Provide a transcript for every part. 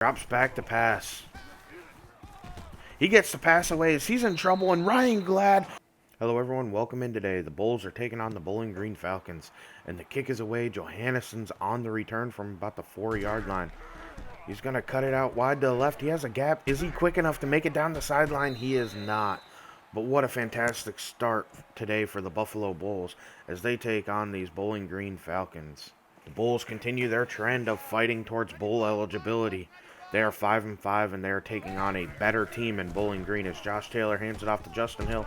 Drops back to pass. He gets the pass away as he's in trouble, and Ryan Glad. Hello everyone, welcome in today. The Bulls are taking on the Bowling Green Falcons, and the kick is away. Johannesson's on the return from about the 4-yard line. He's going to cut it out wide to the left. He has a gap. Is he quick enough to make it down the sideline? He is not. But what a fantastic start today for the Buffalo Bulls as they take on these Bowling Green Falcons. The Bulls continue their trend of fighting towards bowl eligibility. They are 5-5, and they are taking on a better team in Bowling Green as Josh Taylor hands it off to Justin Hill,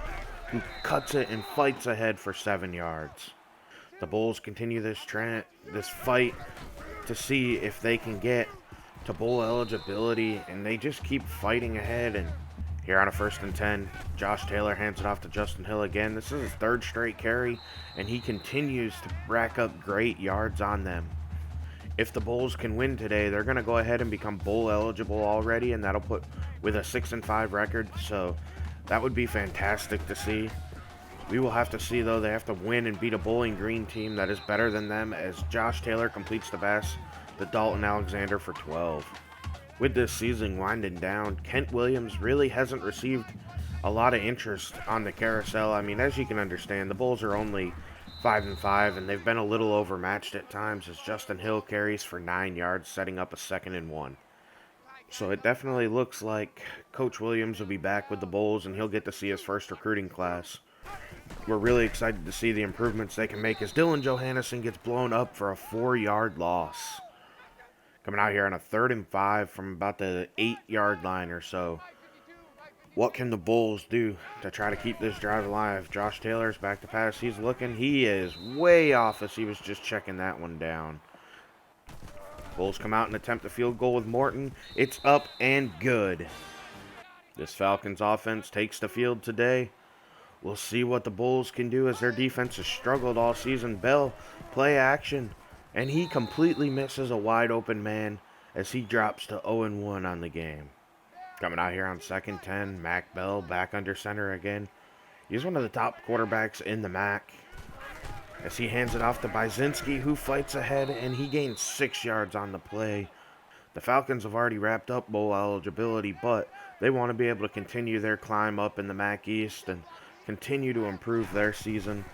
who cuts it and fights ahead for 7 yards. The Bulls continue this fight to see if they can get to bowl eligibility, and they just keep fighting ahead. And here on a 1st and 10, Josh Taylor hands it off to Justin Hill again. This is his 3rd straight carry, and he continues to rack up great yards on them. If the Bulls can win today, they're going to go ahead and become bowl eligible already, and that'll put with a 6-5 record, so that would be fantastic to see. We will have to see, though. They have to win and beat a Bowling Green team that is better than them as Josh Taylor completes the pass to Dalton Alexander for 12. With this season winding down, Kent Williams really hasn't received a lot of interest on the carousel. I mean, as you can understand, the Bulls are only 5-5, and they've been a little overmatched at times as Justin Hill carries for 9 yards, setting up a 2nd and 1. So it definitely looks like Coach Williams will be back with the Bulls, and he'll get to see his first recruiting class. We're really excited to see the improvements they can make as Dylan Johannesson gets blown up for a 4-yard loss. Coming out here on a 3rd and 5 from about the 8-yard line or so. What can the Bulls do to try to keep this drive alive? Josh Taylor's back to pass. He's looking. He is way off as he was just checking that one down. Bulls come out and attempt a field goal with Morton. It's up and good. This Falcons offense takes the field today. We'll see what the Bulls can do as their defense has struggled all season. Bell, play action. And he completely misses a wide open man as he drops to 0-1 on the game. Coming out here on 2nd 10, Mac Bell back under center again. He's one of the top quarterbacks in the MAC. As he hands it off to Byzinski, who fights ahead, and he gains 6 yards on the play. The Falcons have already wrapped up bowl eligibility, but they want to be able to continue their climb up in the MAC East and continue to improve their season.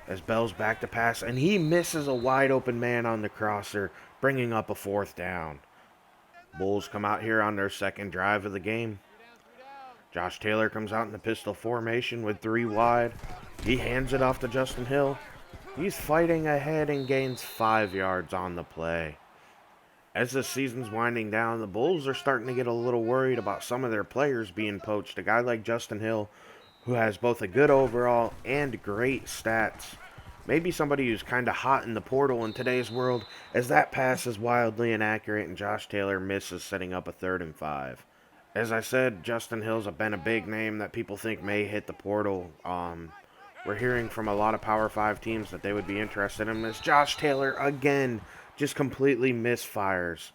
As Bell's back to pass, and he misses a wide open man on the crosser, bringing up a 4th down. Bulls come out here on their 2nd drive of the game. Josh Taylor comes out in the pistol formation with 3 wide. He hands it off to Justin Hill. He's fighting ahead and gains 5 yards on the play. As the season's winding down, the Bulls are starting to get a little worried about some of their players being poached. A guy like Justin Hill, who has both a good overall and great stats. Maybe somebody who's kind of hot in the portal in today's world, as that pass is wildly inaccurate and Josh Taylor misses, setting up a 3rd and 5. As I said, Justin Hill's been a big name that people think may hit the portal. We're hearing from a lot of Power 5 teams that they would be interested in him, as Josh Taylor, again, just completely misfires.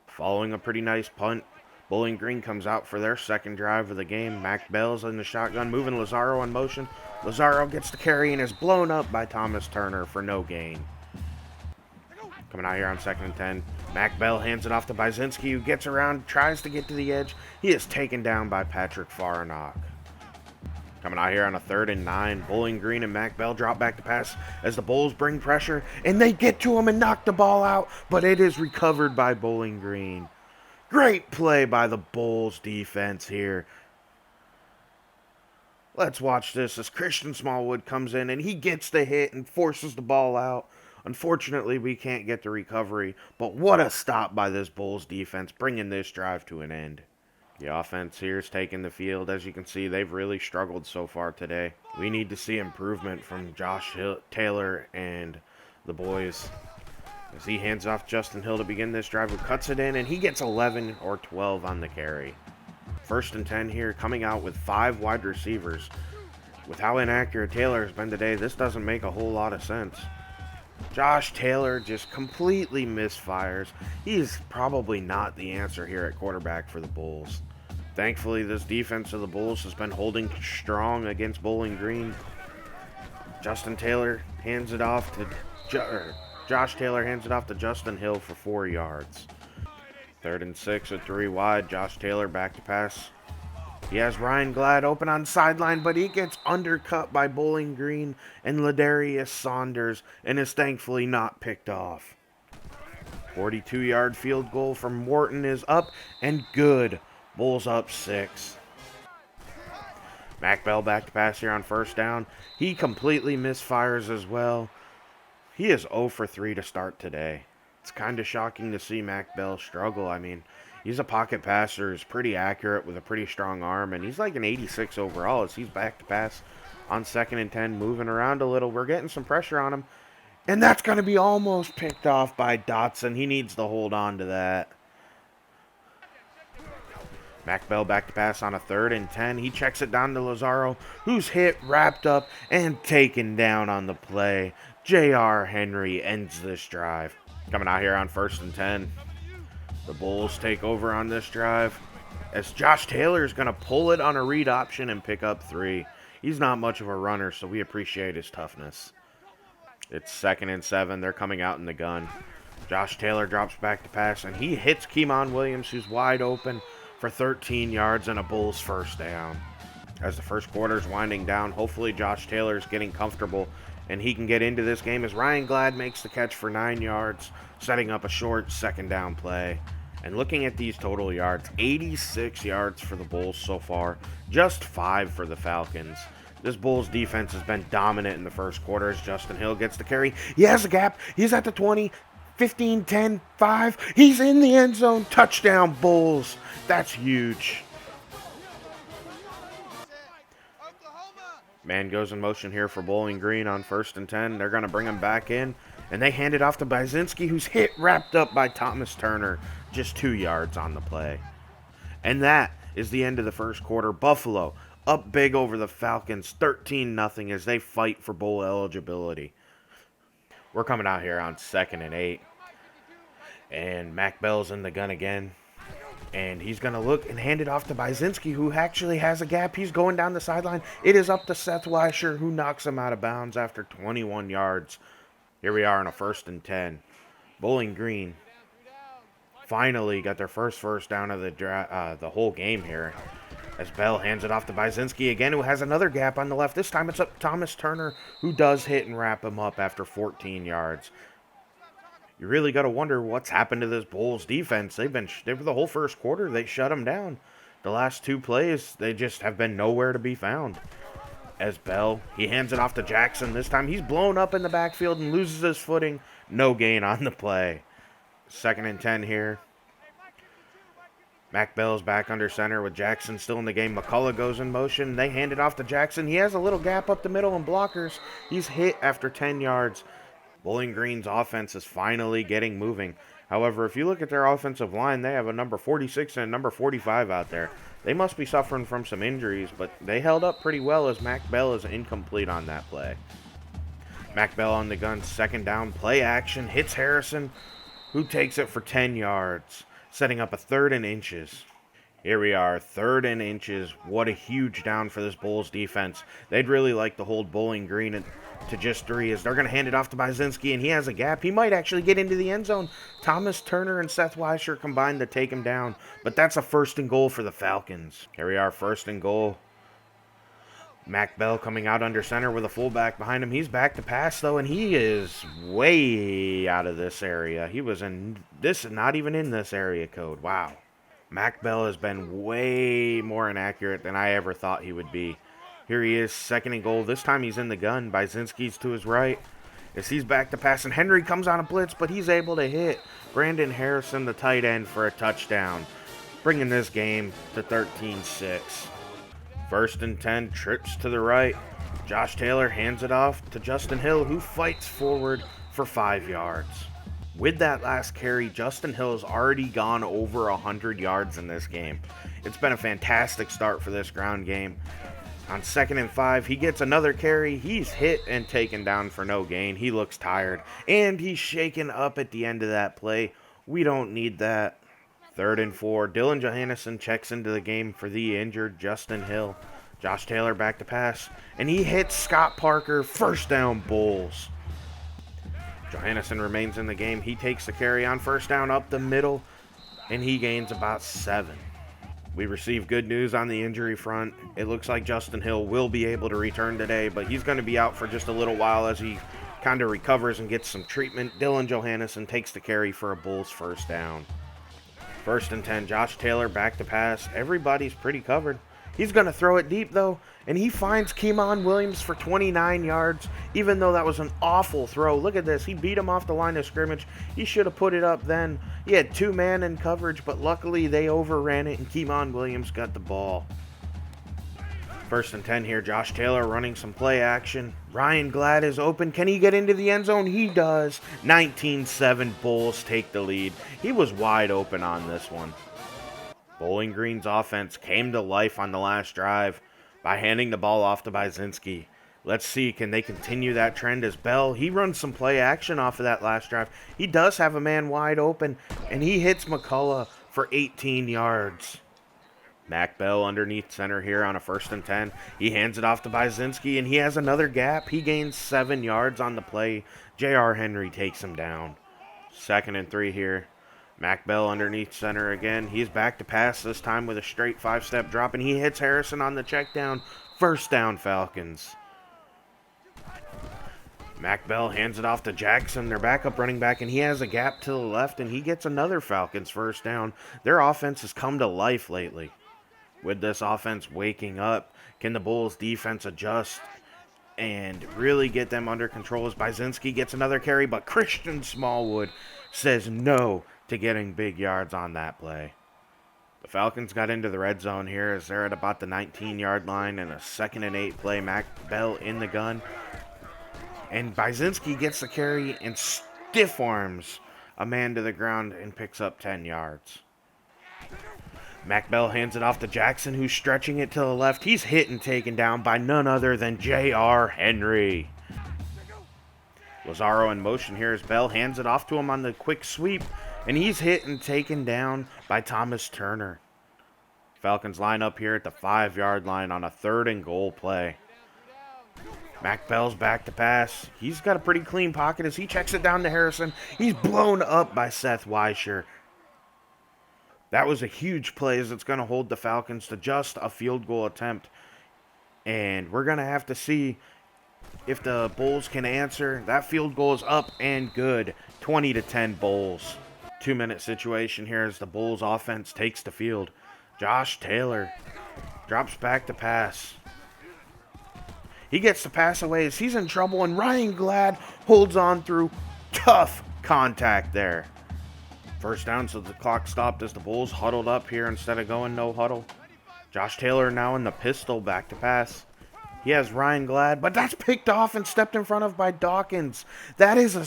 Following a pretty nice punt, Bowling Green comes out for their 2nd drive of the game. Mac Bell's in the shotgun, moving Lazaro in motion. Lazaro gets the carry and is blown up by Thomas Turner for no gain. Coming out here on 2nd and 10, Mac Bell hands it off to Byzinski, who gets around, tries to get to the edge. He is taken down by Patrick Farnock. Coming out here on a 3rd and 9, Bowling Green and Mac Bell drop back to pass as the Bulls bring pressure, and they get to him and knock the ball out, but it is recovered by Bowling Green. Great play by the Bulls defense here. Let's watch this as Christian Smallwood comes in and he gets the hit and forces the ball out. Unfortunately, we can't get the recovery, but what a stop by this Bulls defense, bringing this drive to an end. The offense here is taking the field. As you can see, they've really struggled so far today. We need to see improvement from Josh Taylor and the boys. As he hands off Justin Hill to begin this drive, who cuts it in, and he gets 11 or 12 on the carry. 1st and 10 here, coming out with 5 wide receivers. With how inaccurate Taylor has been today, this doesn't make a whole lot of sense. Josh Taylor just completely misfires. He's probably not the answer here at quarterback for the Bulls. Thankfully, this defense of the Bulls has been holding strong against Bowling Green. Justin Taylor hands it off to Josh Taylor hands it off to Justin Hill for 4 yards. Third and 6 with 3 wide. Josh Taylor back to pass. He has Ryan Glad open on sideline, but he gets undercut by Bowling Green and Ladarius Saunders and is thankfully not picked off. 42-yard field goal from Morton is up and good. Bulls up 6. Mac Bell back to pass here on first down. He completely misfires as well. He is 0 for 3 to start today. It's kind of shocking to see Mac Bell struggle. I mean, he's a pocket passer, he's pretty accurate with a pretty strong arm, and he's like an 86 overall as he's back to pass on 2nd and 10, moving around a little. We're getting some pressure on him, and that's going to be almost picked off by Dotson. He needs to hold on to that. Mac Bell back to pass on a 3rd and 10. He checks it down to Lazaro, who's hit, wrapped up, and taken down on the play. J.R. Henry ends this drive. Coming out here on 1st and 10. The Bulls take over on this drive as Josh Taylor is going to pull it on a read option and pick up 3. He's not much of a runner, so we appreciate his toughness. It's 2nd and 7. They're coming out in the gun. Josh Taylor drops back to pass, and he hits Keemon Williams, who's wide open, for 13 yards and a Bulls first down. As the first quarter is winding down, hopefully Josh Taylor is getting comfortable and he can get into this game as Ryan Glad makes the catch for 9 yards, setting up a short 2nd down play. And looking at these total yards, 86 yards for the Bulls so far, just 5 for the Falcons. This Bulls defense has been dominant in the first quarter as Justin Hill gets the carry. He has a gap. He's at the 20, 15, 10, 5. He's in the end zone. Touchdown, Bulls. That's huge. Man goes in motion here for Bowling Green on 1st and 10. They're going to bring him back in, and they hand it off to Bazinski, who's hit, wrapped up by Thomas Turner, just 2 yards on the play. And that is the end of the first quarter. Buffalo up big over the Falcons, 13-0 as they fight for bowl eligibility. We're coming out here on 2nd and 8, and Mac Bell's in the gun again. And he's going to look and hand it off to Bazinski, who actually has a gap. He's going down the sideline. It is up to Seth Weischer, who knocks him out of bounds after 21 yards. Here we are on a 1st and 10. Bowling Green finally got their first down of the whole game here. As Bell hands it off to Bazinski again, who has another gap on the left. This time it's up to Thomas Turner, who does hit and wrap him up after 14 yards. You really got to wonder what's happened to this Bulls defense. They were the whole first quarter, they shut them down. The last 2 plays, they just have been nowhere to be found. As Bell, he hands it off to Jackson. This time he's blown up in the backfield and loses his footing. No gain on the play. 2nd and 10 here. Mac Bell's back under center with Jackson still in the game. McCullough goes in motion. They hand it off to Jackson. He has a little gap up the middle and blockers. He's hit after 10 yards. Bowling Green's offense is finally getting moving. However, if you look at their offensive line, they have a number 46 and a number 45 out there. They must be suffering from some injuries, but they held up pretty well as Mac Bell is incomplete on that play. Mac Bell on the gun, 2nd down, play action, hits Harrison, who takes it for 10 yards, setting up a 3rd and inches. Here we are, 3rd and inches. What a huge down for this Bulls defense. They'd really like to hold Bowling Green to just 3 as they're going to hand it off to Bazinski, and he has a gap. He might actually get into the end zone. Thomas Turner and Seth Weischer combined to take him down, but that's a 1st and goal for the Falcons. Here we are, 1st and goal. Mac Bell coming out under center with a fullback behind him. He's back to pass, though, and he is way out of this area. He was in this, not even in this area code. Wow. Mac Bell has been way more inaccurate than I ever thought he would be. Here he is, 2nd and goal. This time he's in the gun. Bazinski's to his right. As he's back to pass, and Henry comes on a blitz, but he's able to hit Brandon Harrison, the tight end, for a touchdown, bringing this game to 13-6. 1st and 10, trips to the right. Josh Taylor hands it off to Justin Hill, who fights forward for 5 yards. With that last carry, Justin Hill has already gone over 100 yards in this game. It's been a fantastic start for this ground game. On 2nd and 5, he gets another carry. He's hit and taken down for no gain. He looks tired, and he's shaken up at the end of that play. We don't need that. 3rd and 4, Dylan Johannesson checks into the game for the injured Justin Hill. Josh Taylor back to pass, and he hits Scott Parker. 1st down, Bulls. Johannesson remains in the game. He takes the carry on 1st down up the middle. and he gains about 7. We received good news on the injury front. It looks like Justin Hill will be able to return today, but he's going to be out for just a little while as he kind of recovers and gets some treatment. Dylan Johannesson takes the carry for a Bulls first down. 1st and 10, Josh Taylor back to pass. Everybody's pretty covered. He's going to throw it deep, though, and he finds Keemon Williams for 29 yards, even though that was an awful throw. Look at this. He beat him off the line of scrimmage. He should have put it up then. He had 2 man in coverage, but luckily they overran it, and Keemon Williams got the ball. 1st and 10 here, Josh Taylor running some play action. Ryan Glad is open. Can he get into the end zone? He does. 19-7, Bulls take the lead. He was wide open on this one. Bowling Green's offense came to life on the last drive by handing the ball off to Byzinski. Let's see, can they continue that trend as Bell? He runs some play action off of that last drive. He does have a man wide open, and he hits McCullough for 18 yards. Mac Bell underneath center here on a 1st and 10. He hands it off to Byzinski, and he has another gap. He gains 7 yards on the play. J.R. Henry takes him down. 2nd and 3 here. Mac Bell underneath center again. He's back to pass, this time with a straight 5-step drop, and he hits Harrison on the check down. First down, Falcons. Mac Bell hands it off to Jackson, their backup running back, and he has a gap to the left, and he gets another Falcons first down. Their offense has come to life lately. With this offense waking up, can the Bulls defense adjust and really get them under control as Byzinski gets another carry, but Christian Smallwood says no to getting big yards on that play. The Falcons got into the red zone here as they're at about the 19-yard line and a 2nd and 8 play. Mac Bell in the gun. And Byzinski gets the carry and stiff arms a man to the ground and picks up 10 yards. Mac Bell hands it off to Jackson, who's stretching it to the left. He's hit and taken down by none other than J.R. Henry. Lazaro in motion here as Bell hands it off to him on the quick sweep, and he's hit and taken down by Thomas Turner. Falcons line up here at the 5-yard line on a 3rd and goal play. Mac Bell's back to pass. He's got a pretty clean pocket as he checks it down to Harrison. He's blown up by Seth Weischer. That was a huge play as it's going to hold the Falcons to just a field goal attempt. And we're going to have to see if the Bulls can answer. That field goal is up and good. 20-10 Bulls. 2-minute situation here as the Bulls offense takes the field. Josh Taylor drops back to pass. He gets the pass away as he's in trouble, and Ryan Glad holds on through tough contact there. First down, so the clock stopped as the Bulls huddled up here instead of going no huddle. Josh Taylor now in the pistol, back to pass. He has Ryan Glad, but that's picked off and stepped in front of by Dawkins. That is a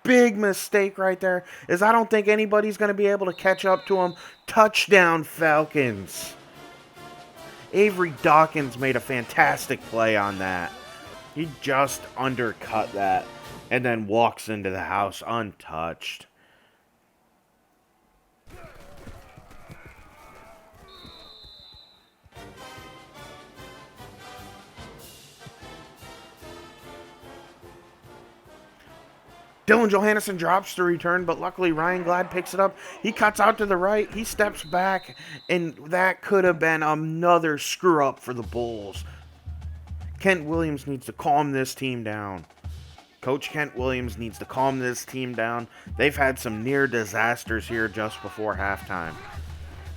big mistake right there, as I don't think anybody's going to be able to catch up to him. Touchdown, Falcons. Avery Dawkins made a fantastic play on that. He just undercut that and then walks into the house untouched. Dylan Johannesson drops the return, but luckily Ryan Glad picks it up. He cuts out to the right. He steps back, and that could have been another screw-up for the Bulls. Kent Williams needs to calm this team down. Coach Kent Williams needs to calm this team down. They've had some near disasters here just before halftime.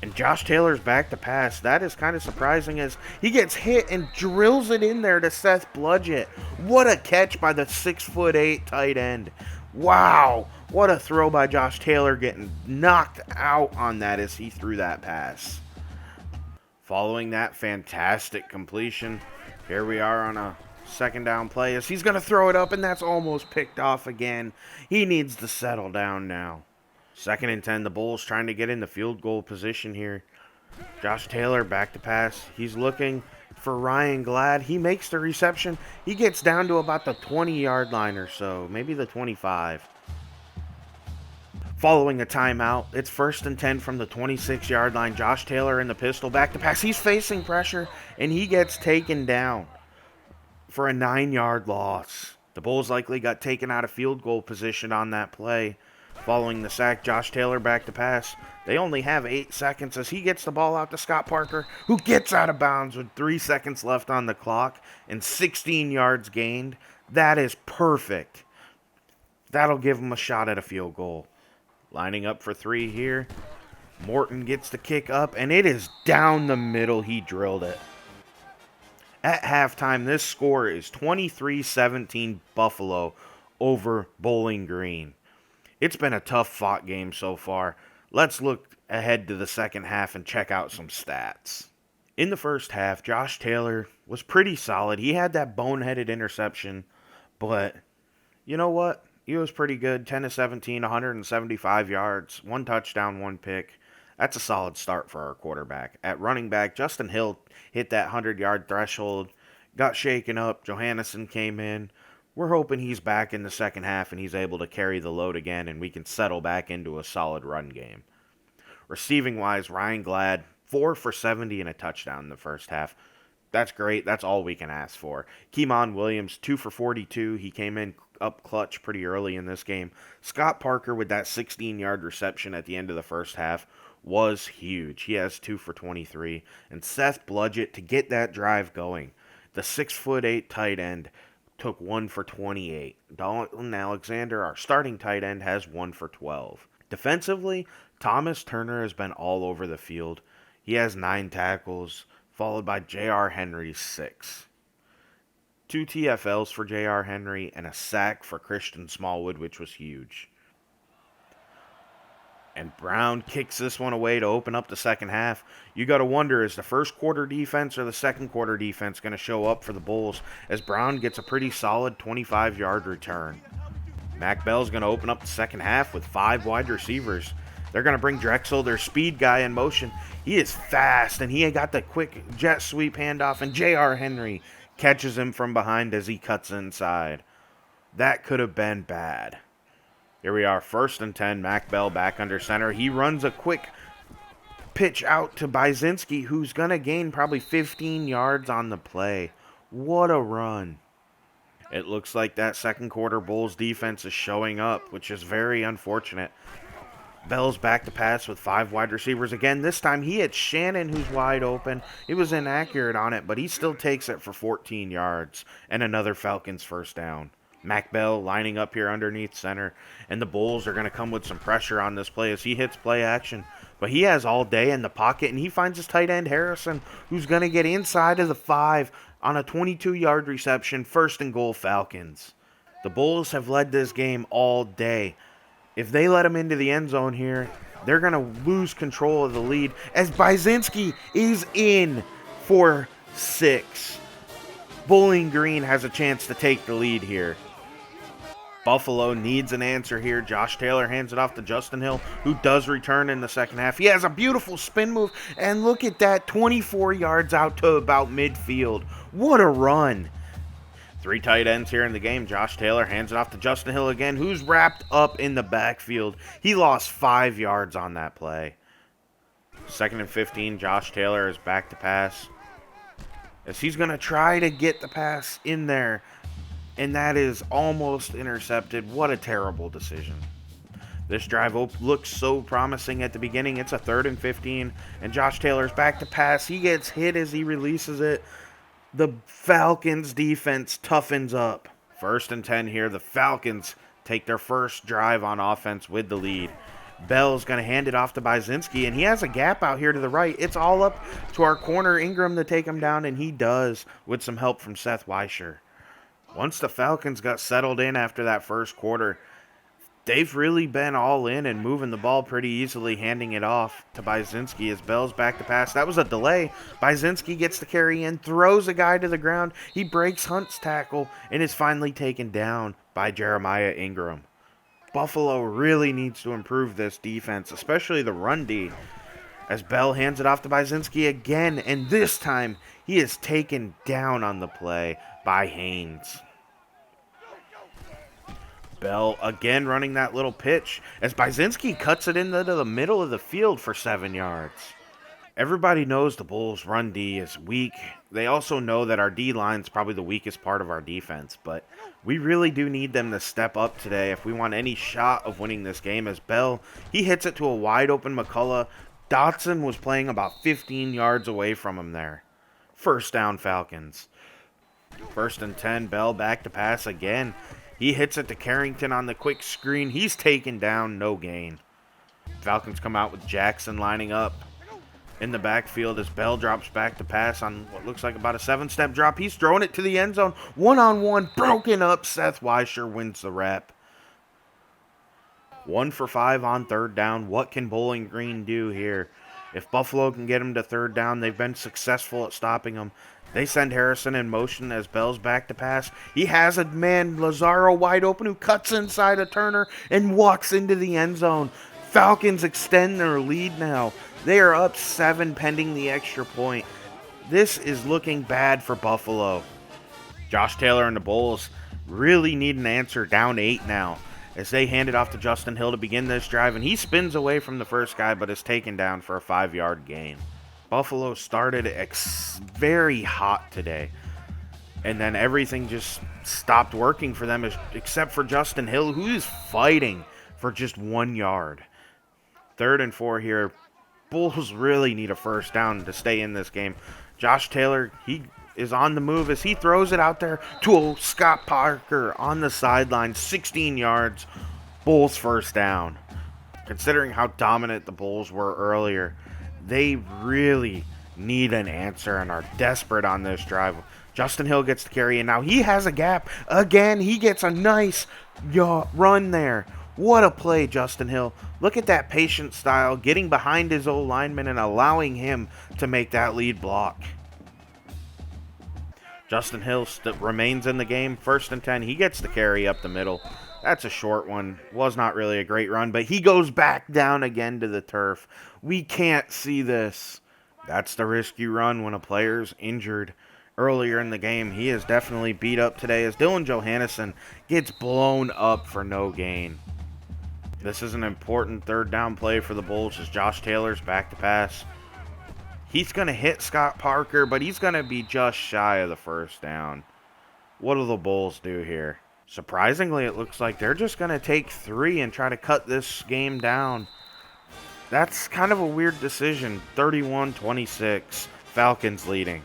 And Josh Taylor's back to pass. That is kind of surprising as he gets hit and drills it in there to Seth Bludgett. What a catch by the 6'8" tight end. Wow, what a throw by Josh Taylor, getting knocked out on that as he threw that pass. Following that fantastic completion, here we are on a 2nd down play as he's going to throw it up, and that's almost picked off again. He needs to settle down now. 2nd and 10, the Bulls trying to get in the field goal position here. Josh Taylor back to pass. He's looking for Ryan Glad. He makes the reception. He gets down to about the 20-yard line or so, maybe the 25. Following a timeout, it's 1st and 10 from the 26-yard line. Josh Taylor in the pistol, back to pass. He's facing pressure, and he gets taken down for a 9-yard loss. The Bulls likely got taken out of field goal position on that play. Following the sack, Josh Taylor back to pass. They only have 8 seconds as he gets the ball out to Scott Parker, who gets out of bounds with 3 seconds left on the clock and 16 yards gained. That is perfect. That'll give him a shot at a field goal. Lining up for 3 here. Morton gets the kick up, and it is down the middle. He drilled it. At halftime, this score is 23-17 Buffalo over Bowling Green. It's been a tough-fought game so far. Let's look ahead to the second half and check out some stats. In the first half, Josh Taylor was pretty solid. He had that boneheaded interception, but you know what? He was pretty good. 10-17, 175 yards, 1 touchdown, 1 pick. That's a solid start for our quarterback. At running back, Justin Hill hit that 100-yard threshold, got shaken up. Johannesson came in. We're hoping he's back in the second half and he's able to carry the load again and we can settle back into a solid run game. Receiving-wise, Ryan Glad, 4 for 70 and a touchdown in the first half. That's great. That's all we can ask for. Keemon Williams, 2 for 42. He came in up clutch pretty early in this game. Scott Parker with that 16-yard reception at the end of the first half was huge. He has 2 for 23. And Seth Bludgett to get that drive going. The 6'8" tight end took 1 for 28. Dalton Alexander, our starting tight end, has 1 for 12. Defensively, Thomas Turner has been all over the field. He has 9 tackles, followed by J.R. Henry's 6. 2 TFLs for J.R. Henry and a sack for Christian Smallwood, which was huge. And Brown kicks this one away to open up the second half. You got to wonder, is the first quarter defense or the second quarter defense going to show up for the Bulls as Brown gets a pretty solid 25-yard return. Mac Bell's going to open up the second half with 5 wide receivers. They're going to bring Drexel, their speed guy, in motion. He is fast, and he got the quick jet sweep handoff, and J.R. Henry catches him from behind as he cuts inside. That could have been bad. Here we are, 1st and 10, Mac Bell back under center. He runs a quick pitch out to Byzinski, who's going to gain probably 15 yards on the play. What a run. It looks like that second quarter Bulls defense is showing up, which is very unfortunate. Bell's back to pass with 5 wide receivers again. This time he hit Shannon, who's wide open. He was inaccurate on it, but he still takes it for 14 yards and another Falcons first down. Mac Bell lining up here underneath center, and the Bulls are going to come with some pressure on this play as he hits play action. But he has all day in the pocket, and he finds his tight end Harrison, who's going to get inside of the 5 on a 22-yard reception, 1st and goal Falcons. The Bulls have led this game all day. If they let him into the end zone here, they're going to lose control of the lead as Byzinski is in for 6. Bowling Green has a chance to take the lead here. Buffalo needs an answer here. Josh Taylor hands it off to Justin Hill, who does return in the second half. He has a beautiful spin move, and look at that, 24 yards out to about midfield. What a run. 3 tight ends here in the game. Josh Taylor hands it off to Justin Hill again, who's wrapped up in the backfield. He lost 5 yards on that play. 2nd and 15, Josh Taylor is back to pass, as he's going to try to get the pass in there. And that is almost intercepted. What a terrible decision. This drive looks so promising at the beginning. It's a 3rd and 15, and Josh Taylor's back to pass. He gets hit as he releases it. The Falcons defense toughens up. 1st and 10 here. The Falcons take their first drive on offense with the lead. Bell's going to hand it off to Byzinski, and he has a gap out here to the right. It's all up to our corner Ingram to take him down, and he does with some help from Seth Weischer. Once the Falcons got settled in after that first quarter, they've really been all in and moving the ball pretty easily, handing it off to Byzinski as Bell's back to pass. That was a delay. Byzinski gets the carry in, throws a guy to the ground. He breaks Hunt's tackle and is finally taken down by Jeremiah Ingram. Buffalo really needs to improve this defense, especially the run D, as Bell hands it off to Byzinski again, and this time he is taken down on the play by Haynes. Bell again running that little pitch as Byzinski cuts it into the middle of the field for 7 yards. Everybody knows the Bulls' run D is weak. They also know that our D line is probably the weakest part of our defense, but we really do need them to step up today if we want any shot of winning this game. As Bell, he hits it to a wide open McCullough. Dotson was playing about 15 yards away from him there. First down, Falcons. 1st and 10, Bell back to pass again. He hits it to Carrington on the quick screen. He's taken down, no gain. Falcons come out with Jackson lining up in the backfield as Bell drops back to pass on what looks like about a 7-step drop. He's throwing it to the end zone. One-on-one, broken up. Seth Weischer wins the rep. 1 for 5 on 3rd down. What can Bowling Green do here? If Buffalo can get him to 3rd down, they've been successful at stopping him. They send Harrison in motion as Bell's back to pass. He has a man, Lazaro, wide open, who cuts inside a Turner and walks into the end zone. Falcons extend their lead now. They are up 7 pending the extra point. This is looking bad for Buffalo. Josh Taylor and the Bulls really need an answer, down 8 now, as they hand it off to Justin Hill to begin this drive, and he spins away from the first guy but is taken down for a 5-yard gain. Buffalo started very hot today, and then everything just stopped working for them except for Justin Hill, who is fighting for just 1 yard. 3rd and 4 here. Bulls really need a 1st down to stay in this game. Josh Taylor, he is on the move as he throws it out there to Scott Parker on the sideline, 16 yards. Bulls 1st down. Considering how dominant the Bulls were earlier, they really need an answer and are desperate on this drive. Justin Hill gets the carry, and now he has a gap. Again, he gets a nice run there. What a play, Justin Hill. Look at that patient style, getting behind his old lineman and allowing him to make that lead block. Justin Hill remains in the game. 1st and 10. He gets the carry up the middle. That's a short one. Was not really a great run, but he goes back down again to the turf. We can't see this. That's the risk you run when a player's injured earlier in the game. He is definitely beat up today as Dylan Johannesson gets blown up for no gain. This is an important 3rd down play for the Bulls as Josh Taylor's back to pass. He's going to hit Scott Parker, but he's going to be just shy of the 1st down. What do the Bulls do here? Surprisingly, it looks like they're just going to take 3 and try to cut this game down. That's kind of a weird decision. 31-26, Falcons leading.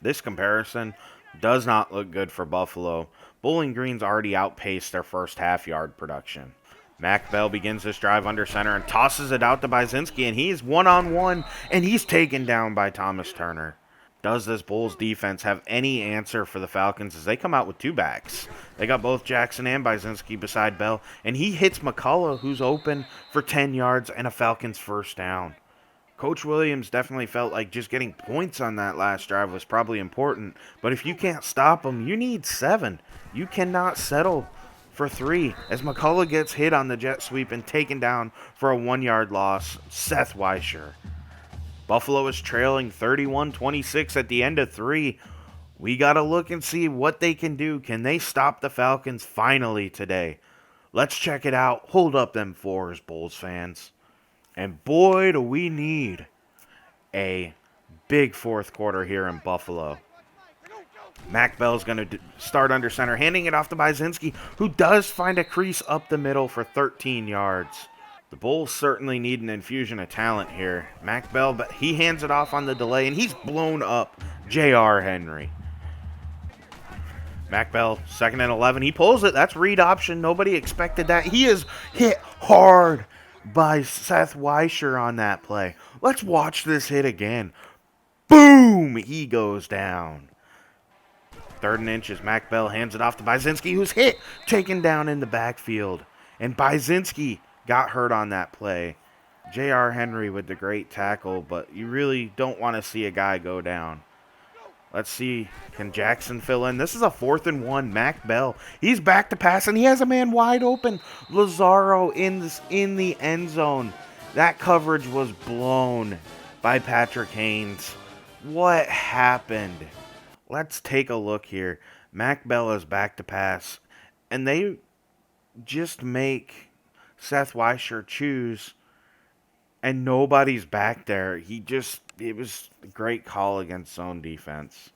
This comparison does not look good for Buffalo. Bowling Green's already outpaced their first half-yard production. Mac Bell begins this drive under center and tosses it out to Byzinski, and he's one-on-one, and he's taken down by Thomas Turner. Does this Bulls defense have any answer for the Falcons as they come out with 2 backs? They got both Jackson and Byzinski beside Bell, and he hits McCullough, who's open for 10 yards and a Falcons 1st down. Coach Williams definitely felt like just getting points on that last drive was probably important, but if you can't stop them, you need 7. You cannot settle for 3 as McCullough gets hit on the jet sweep and taken down for a 1-yard loss. Seth Weischer. Buffalo is trailing 31-26 at the end of 3. We got to look and see what they can do. Can they stop the Falcons finally today? Let's check it out. Hold up them 4s, Bulls fans. And boy, do we need a big 4th quarter here in Buffalo. Mac Bell's going to start under center, handing it off to Byzinski, who does find a crease up the middle for 13 yards. The Bulls certainly need an infusion of talent here. Mac Bell, but he hands it off on the delay, and he's blown up. J.R. Henry. Mac Bell, 2nd and 11. He pulls it. That's read option. Nobody expected that. He is hit hard by Seth Weischer on that play. Let's watch this hit again. Boom! He goes down. 3rd and inches. Mac Bell hands it off to Byzinski, who's hit, taken down in the backfield. And Byzinski got hurt on that play. J.R. Henry with the great tackle, but you really don't want to see a guy go down. Let's see, can Jackson fill in? This is a 4th and 1. Mac Bell, he's back to pass, and he has a man wide open. Lazaro in the end zone. That coverage was blown by Patrick Haynes. What happened? Let's take a look here. Mac Bell is back to pass, and they just make Seth Weischer choose and nobody's back there. It was a great call against zone defense.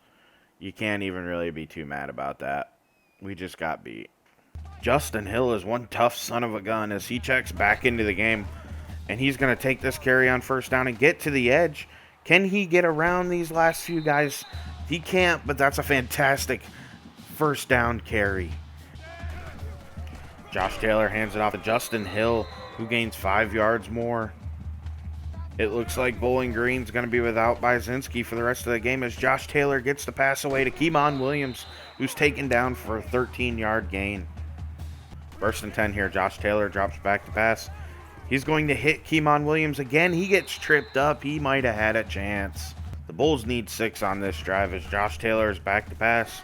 You can't even really be too mad about that. We just got beat. Justin Hill is one tough son of a gun as he checks back into the game. And he's going to take this carry on first down and get to the edge. Can he get around these last few guys? He can't, but that's a fantastic first down carry. Josh Taylor hands it off to Justin Hill, who gains 5 yards more. It looks like Bowling Green's going to be without Byzinski for the rest of the game as Josh Taylor gets the pass away to Keemon Williams, who's taken down for a 13-yard gain. First and 10 here. Josh Taylor drops back to pass. He's going to hit Keemon Williams again. He gets tripped up. He might have had a chance. The Bulls need 6 on this drive as Josh Taylor is back to pass.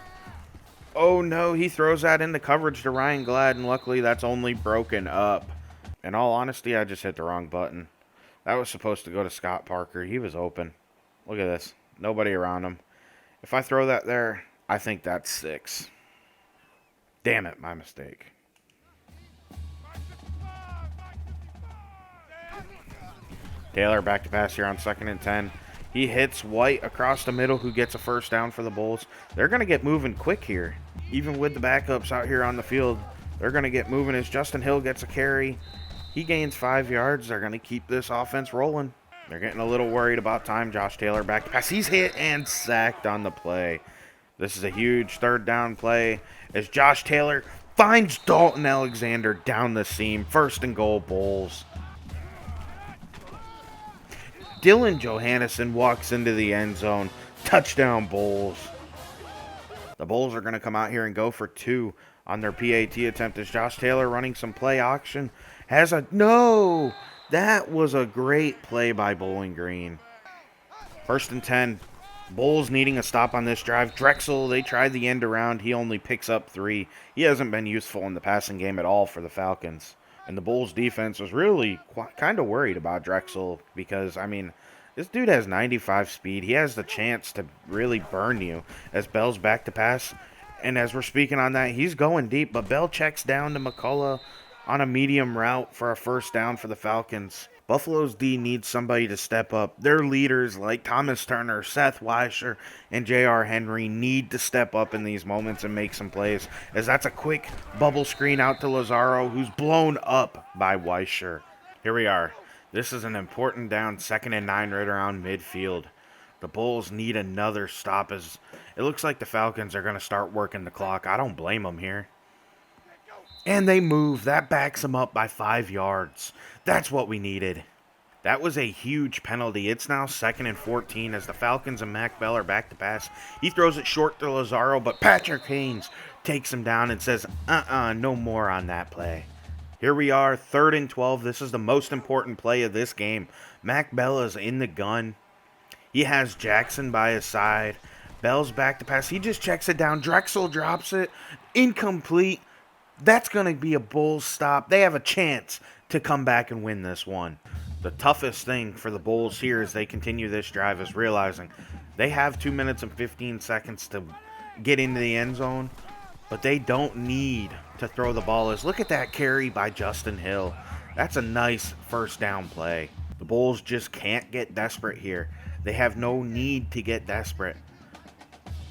Oh no, he throws that into coverage to Ryan Glad, and luckily that's only broken up. In all honesty, I just hit the wrong button. That was supposed to go to Scott Parker. He was open. Look at this. Nobody around him. If I throw that there, I think that's 6. Damn it, my mistake. Taylor back to pass here on 2nd and 10. He hits White across the middle, who gets a first down for the Bulls. They're going to get moving quick here. Even with the backups out here on the field, they're going to get moving as Justin Hill gets a carry. He gains 5 yards. They're going to keep this offense rolling. They're getting a little worried about time. Josh Taylor back to pass. He's hit and sacked on the play. This is a huge 3rd down play as Josh Taylor finds Dalton Alexander down the seam. 1st and goal, Bulls. Dylan Johannesson walks into the end zone. Touchdown, Bulls. The Bulls are going to come out here and go for 2 on their PAT attempt as Josh Taylor running some play action. No! That was a great play by Bowling Green. 1st and 10. Bulls needing a stop on this drive. Drexel, they tried the end around. He only picks up 3. He hasn't been useful in the passing game at all for the Falcons. And the Bulls defense was really kind of worried about Drexel because, I mean, this dude has 95 speed. He has the chance to really burn you as Bell's back to pass. And as we're speaking on that, he's going deep, but Bell checks down to McCullough on a medium route for a first down for the Falcons. Buffalo's D needs somebody to step up. Their leaders like Thomas Turner, Seth Weisher, and J.R. Henry need to step up in these moments and make some plays, as that's a quick bubble screen out to Lazaro, who's blown up by Weisher. Here we are. This is an important down, 2nd and 9 right around midfield. The Bulls need another stop as it looks like the Falcons are going to start working the clock. I don't blame them here. And they move. That backs them up by 5 yards. That's what we needed. That was a huge penalty. It's now 2nd and 14 as the Falcons and Mac Bell are back to pass. He throws it short to Lazaro, but Patrick Haynes takes him down and says, no more on that play. Here we are, 3rd and 12. This is the most important play of this game. Mac Bell is in the gun. He has Jackson by his side. Bell's back to pass. He just checks it down. Drexel drops it. Incomplete. That's going to be a Bulls stop. They have a chance to come back and win this one. The toughest thing for the Bulls here as they continue this drive is realizing they have 2 minutes and 15 seconds to get into the end zone, but they don't need to throw the ball. Look at that carry by Justin Hill. That's a nice first down play. The Bulls just can't get desperate here. They have no need to get desperate.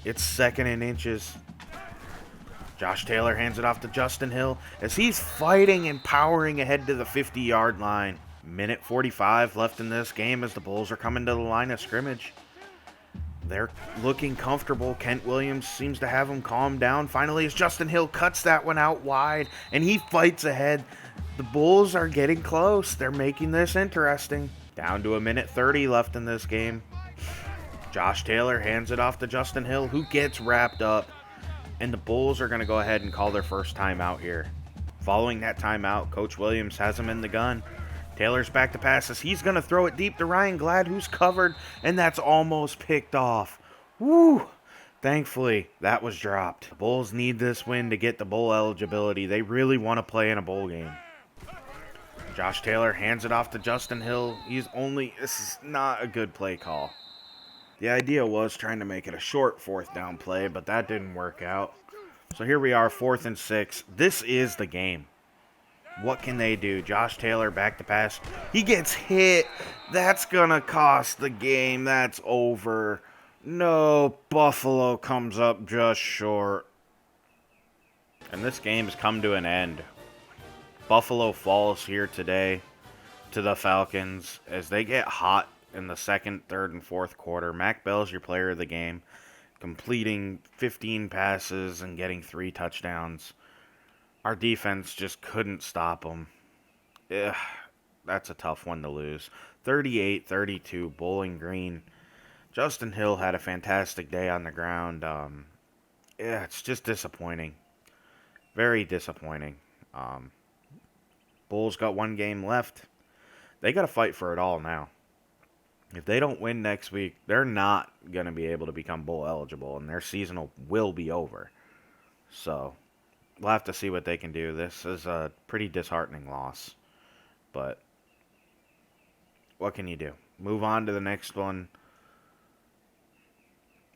It's 2nd and inches. Josh Taylor hands it off to Justin Hill as he's fighting and powering ahead to the 50-yard line. Minute 45 left in this game as the Bulls are coming to the line of scrimmage. They're looking comfortable. Kent Williams seems to have them calm down. Finally, as Justin Hill cuts that one out wide and he fights ahead. The Bulls are getting close. They're making this interesting. Down to a minute 30 left in this game. Josh Taylor hands it off to Justin Hill, who gets wrapped up. And the Bulls are going to go ahead and call their first timeout here. Following that timeout, Coach Williams has him in the gun. Taylor's back to pass as he's going to throw it deep to Ryan Glad, who's covered, and that's almost picked off. Woo! Thankfully, that was dropped. The Bulls need this win to get the bowl eligibility. They really want to play in a bowl game. Josh Taylor hands it off to Justin Hill. This is not a good play call. The idea was trying to make it a short 4th down play, but that didn't work out. So here we are, 4th and 6. This is the game. What can they do? Josh Taylor back to pass. He gets hit. That's going to cost the game. That's over. No, Buffalo comes up just short. And this game has come to an end. Buffalo falls here today to the Falcons as they get hot in the second, third, and fourth quarter. Mac Bell's your player of the game, completing 15 passes and getting 3 touchdowns. Our defense just couldn't stop them. Ugh, that's a tough one to lose. 38-32, Bowling Green. Justin Hill had a fantastic day on the ground. It's just disappointing. Very disappointing. Bulls got 1 game left. They got to fight for it all now. If they don't win next week, they're not going to be able to become bowl eligible, and their season will be over. So, we'll have to see what they can do. This is a pretty disheartening loss. But, what can you do? Move on to the next one.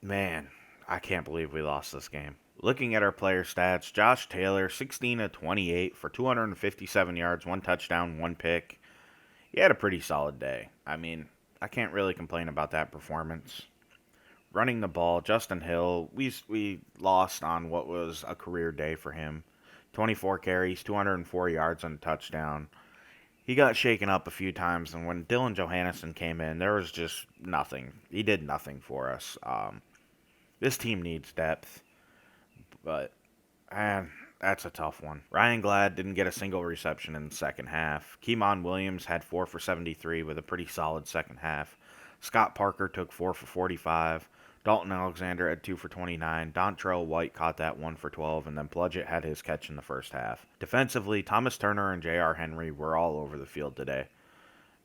Man, I can't believe we lost this game. Looking at our player stats, Josh Taylor, 16 of 28 for 257 yards, 1 touchdown, 1 pick. He had a pretty solid day. I mean, I can't really complain about that performance. Running the ball, Justin Hill, we lost on what was a career day for him. 24 carries, 204 yards, and a touchdown. He got shaken up a few times, and when Dylan Johannesson came in, there was just nothing. He did nothing for us. This team needs depth, but that's a tough one. Ryan Glad didn't get a single reception in the second half. Keemon Williams had 4 for 73 with a pretty solid second half. Scott Parker took 4 for 45. Dalton Alexander had 2 for 29. Dontrell White caught that 1 for 12, and then Bludgett had his catch in the first half. Defensively, Thomas Turner and J.R. Henry were all over the field today.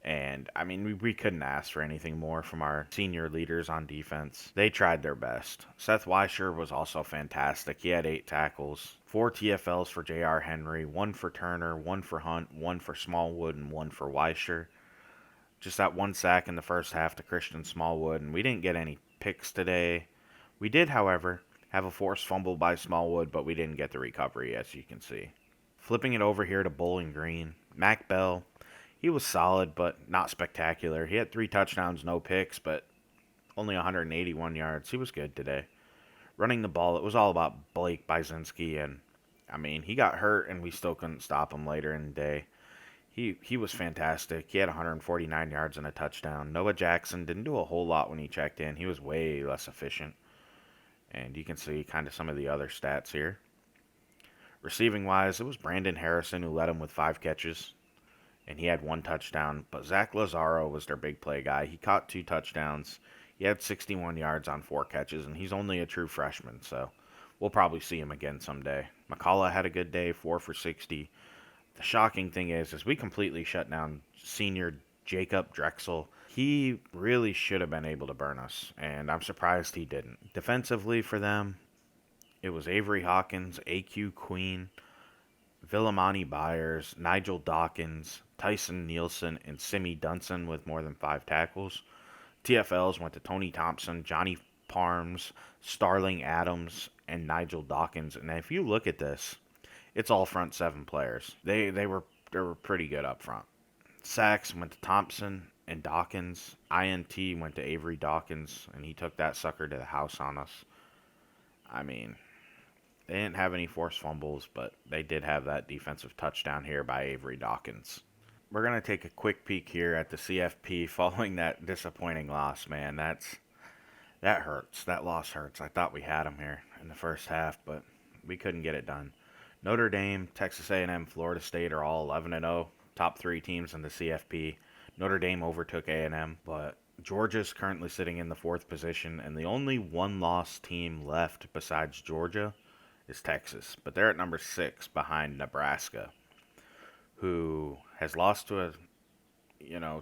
And, I mean, we couldn't ask for anything more from our senior leaders on defense. They tried their best. Seth Weischer was also fantastic. He had 8 tackles, 4 TFLs for J.R. Henry, 1 for Turner, 1 for Hunt, 1 for Smallwood, and 1 for Weischer. Just that 1 sack in the first half to Christian Smallwood, and we didn't get any picks today. We did, however, have a forced fumble by Smallwood, but we didn't get the recovery, as you can see. Flipping it over here to Bowling Green, Mac Bell. He was solid, but not spectacular. He had 3 touchdowns, no picks, but only 181 yards. He was good today. Running the ball, it was all about Blake Byzinski, and, I mean, he got hurt, and we still couldn't stop him later in the day. He was fantastic. He had 149 yards and a touchdown. Noah Jackson didn't do a whole lot when he checked in. He was way less efficient. And you can see kind of some of the other stats here. Receiving-wise, it was Brandon Harrison who led him with 5 catches. And he had 1 touchdown. But Zach Lazaro was their big play guy. He caught 2 touchdowns. He had 61 yards on 4 catches. And he's only a true freshman, so we'll probably see him again someday. McCullough had a good day, 4 for 60. The shocking thing is we completely shut down senior Jacob Drexel. He really should have been able to burn us, and I'm surprised he didn't. Defensively for them, it was Avery Hawkins, AQ Queen, Villamani Byers, Nigel Dawkins, Tyson Nielsen, and Simi Dunson with more than 5 tackles. TFLs went to Tony Thompson, Johnny Parms, Starling Adams, and Nigel Dawkins. And if you look at this, it's all front 7 players. They were pretty good up front. Sacks went to Thompson and Dawkins. INT went to Avery Dawkins, and he took that sucker to the house on us. I mean, they didn't have any forced fumbles, but they did have that defensive touchdown here by Avery Dawkins. We're going to take a quick peek here at the CFP following that disappointing loss, man. That hurts. That loss hurts. I thought we had them here in the first half, but we couldn't get it done. Notre Dame, Texas A&M, Florida State are all 11-0, top 3 teams in the CFP. Notre Dame overtook A&M, but Georgia's currently sitting in the 4th position, and the only 1-loss team left besides Georgia is Texas. But they're at number 6 behind Nebraska, who has lost to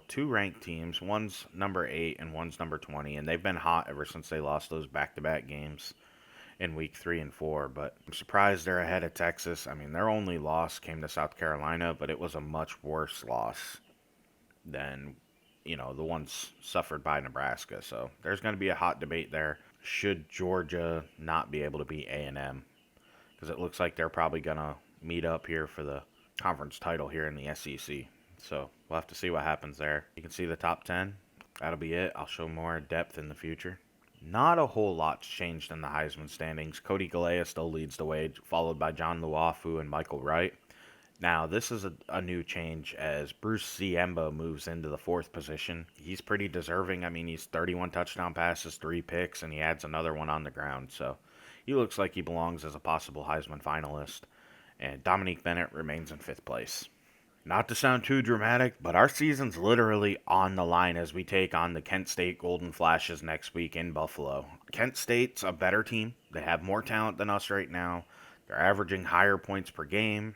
2 ranked teams. One's number 8 and one's number 20, and they've been hot ever since they lost those back-to-back games in week 3 and 4, but I'm surprised they're ahead of Texas. I mean, their only loss came to South Carolina, but it was a much worse loss than, the ones suffered by Nebraska. So there's going to be a hot debate there. Should Georgia not be able to beat A&M? Because it looks like they're probably going to meet up here for the conference title here in the SEC. So we'll have to see what happens there. You can see the top 10. That'll be it. I'll show more depth in the future. Not a whole lot's changed in the Heisman standings. Cody Galea still leads the way, followed by John Luafu and Michael Wright. Now, this is a new change as Bruce Ziemba moves into the fourth position. He's pretty deserving. I mean, he's 31 touchdown passes, 3 picks, and he adds another one on the ground. So he looks like he belongs as a possible Heisman finalist. And Dominique Bennett remains in 5th place. Not to sound too dramatic, but our season's literally on the line as we take on the Kent State Golden Flashes next week in Buffalo. Kent State's a better team. They have more talent than us right now. They're averaging higher points per game.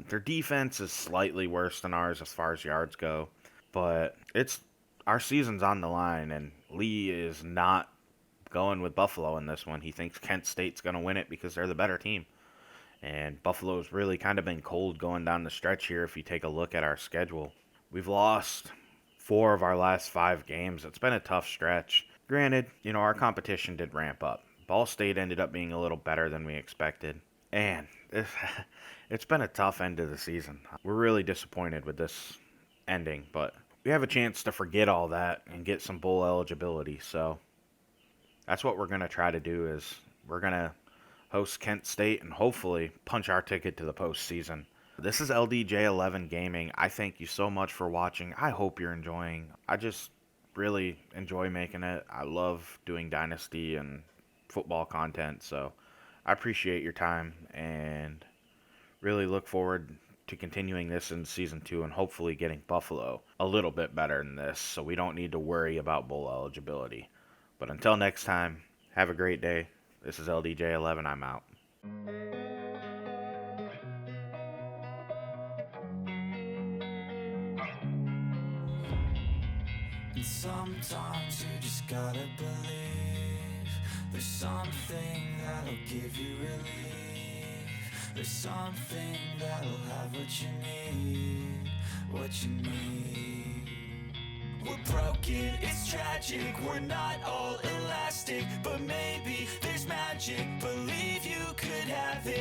Their defense is slightly worse than ours as far as yards go. But our season's on the line, and Lee is not going with Buffalo in this one. He thinks Kent State's going to win it because they're the better team. And Buffalo's really kind of been cold going down the stretch here if you take a look at our schedule. We've lost 4 of our last 5 games. It's been a tough stretch. Granted, our competition did ramp up. Ball State ended up being a little better than we expected. And it's been a tough end of the season. We're really disappointed with this ending, but we have a chance to forget all that and get some bowl eligibility. So that's what we're going to try to do is we're going to host Kent State and hopefully punch our ticket to the postseason. This is LDJ11 Gaming. I thank you so much for watching. I hope you're enjoying. I just really enjoy making it. I love doing Dynasty and football content, so I appreciate your time and really look forward to continuing this in Season 2 and hopefully getting Buffalo a little bit better than this so we don't need to worry about bowl eligibility. But until next time, have a great day. This is LDJ11. I'm out. And sometimes you just gotta believe there's something that'll give you relief. There's something that'll have what you need, what you need. We're broken, it's tragic, we're not all elastic, but maybe there's magic, believe you could have it.